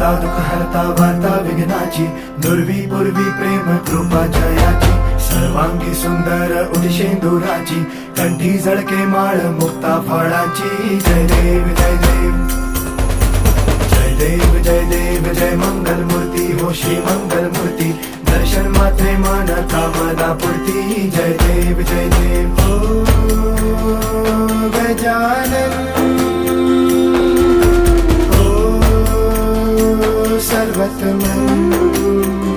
हरता दुःख हरता वार्ता विघ्नाची, दुर्वी पूर्वी प्रेम कृपा जयाची, सर्वांगी सुंदर उदिशेंदुराची, कंठी झळके माळ मुक्ता फळाची. जय देव जय देव जय देव जय देव जय मंगल मूर्ती हो श्री मंगल मूर्ती, दर्शन मात्रे मन कामना पूर्ती. जय देव जय देव ओ गजानन ओ सर्वतमन.